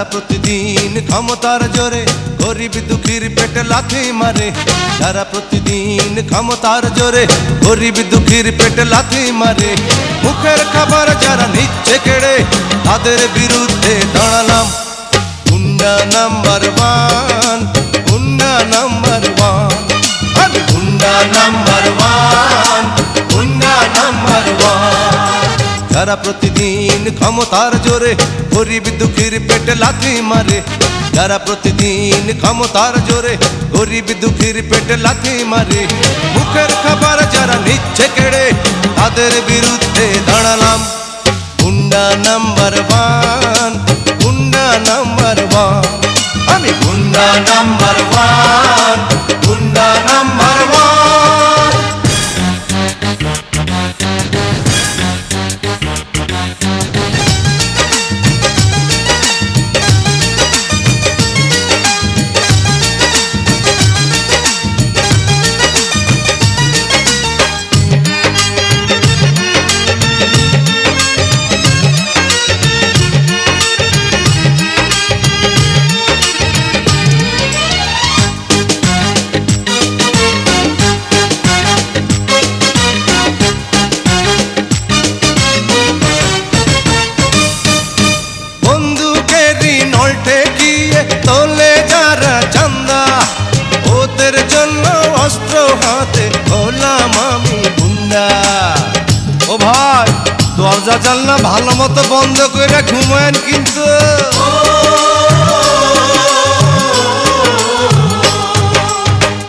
যারা প্রতিদিন ক্ষমতার জোরে গরিব দুঃখীর পেটে লাথি মারে, যারা প্রতিদিন ক্ষমতার জোরে গরিব দুঃখীর পেটে লাথি মারে, মুখের খাবার যারা নিচ্ছে কেড়ে তাদের বিরুদ্ধে দাঁড়ালাম। গুন্ডা নাম্বার ওয়ান, গুন্ডা নাম্বার ওয়ান, আমি গুন্ডা নাম্বার ওয়ান, গুন্ডা নাম্বার ওয়ান। যারা প্রতিদিন ক্ষমতার জোরে গরিব দুঃখীর পেটে লাথি মারে, যারা প্রতিদিন ক্ষমতার জোরে গরিব দুঃখীর পেটে লাথি মারে, মুখের খাবার যারা নিচ্ছে কেড়ে তাদের বিরুদ্ধে দাঁড়ালাম। গুন্ডা নাম্বার ওয়ান, গুন্ডা নাম্বার ওয়ান, আমি গুন্ডা নাম্বার ওয়ান, গুন্ডা নাম্বার ওয়ান। তোলে যারা চান্দা ওদের জন্য অস্ত্র হাতে হলাম আমি গুন্ডা। ও ভাই দরজা জানলা ভালো মতো বন্ধ করে ঘুমায়েন কিন্তু।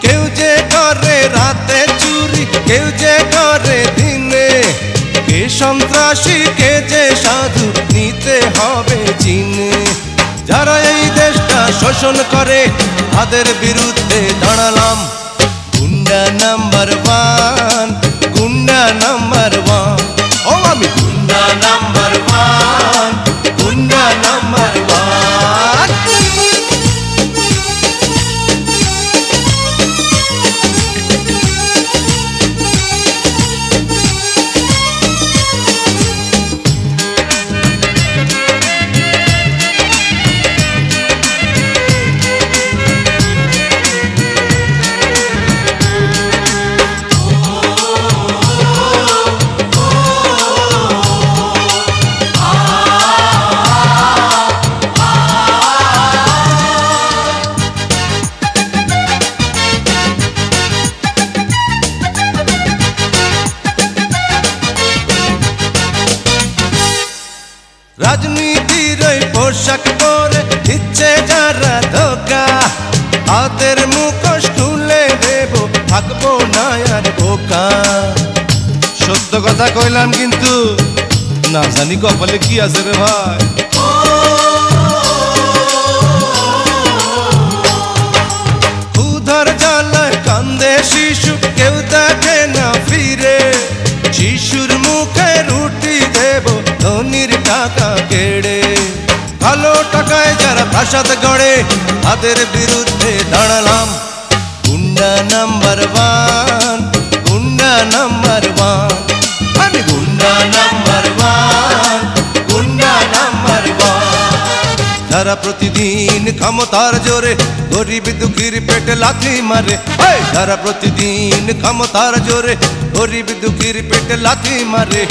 কেউ যে করে রাতে চুরি, কেউ যে করে দিনে, কে সন্ত্রাসী কে যে সাধু নিতে হবে চিনে। যারা এই দেশটা শোষণ করে তাদের বিরুদ্ধে দাঁড়ালাম। গুন্ডা নাম্বার ওয়ান, গুন্ডা নাম্বার ওয়ান, ও আমি গুন্ডা নাম্বার ওয়ান, গুন্ডা নাম্বার ওয়ান। রাজনীতির ওই পোশাক পরে দিচ্ছে যারা ধোকা, তাদের মুখোশ খুলে দেব, থাকবো না আর বোকা। সত্য কথা কইলাম কিন্তু না জানি কপালে কি আছে রে ভাই। ক্ষুধার জ্বালায় কান্দে শিশু, কেউ দেখে না ফিরে, শিশুর মুখে রুটি দেব ধনির টাকা কেড়ে। ভালো টাকায় যারা প্রাসাদ গড়ে তাদের বিরুদ্ধে দাঁড়ালাম। গুন্ডা নাম্বার ওয়ান, গুন্ডা নাম্বার ওয়ান, আমি গুন্ডা নাম্বার ওয়ান, গুন্ডা নাম্বার ওয়ান। যারা প্রতিদিন ক্ষমতার জোরে গরিব দুঃখীর পেটে লাথি মারে, যারা প্রতিদিন ক্ষমতার জোরে গরিব দুঃখীর পেটে লাথি মারে,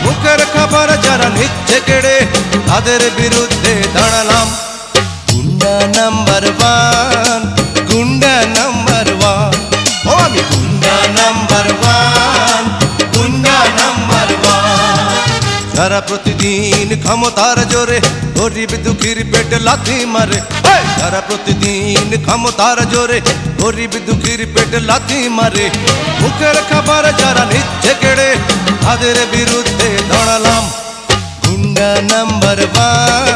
মুখের খাবার যারা নিচ্ছে কেড়ে তাদের বিরুদ্ধে দাঁড়ালাম। গুন্ডা নাম্বার ওয়ান, গুন্ডা নাম্বার ওয়ান, ও আমি গুন্ডা নাম্বার ওয়ান, গুন্ডা নাম্বার ওয়ান। যারা প্রতিদিন ক্ষমতার জোরে গরিব দুঃখীর পেটে লাথি মারে, যারা প্রতিদিন ক্ষমতার জোরে গরিব দুঃখীর পেটে লাথি মারে, মুখের খাবার যারা নিচ্ছে কেড়ে তাদের বিরুদ্ধে দাঁড়ালাম। গুন্ডা নাম্বার ওয়ান,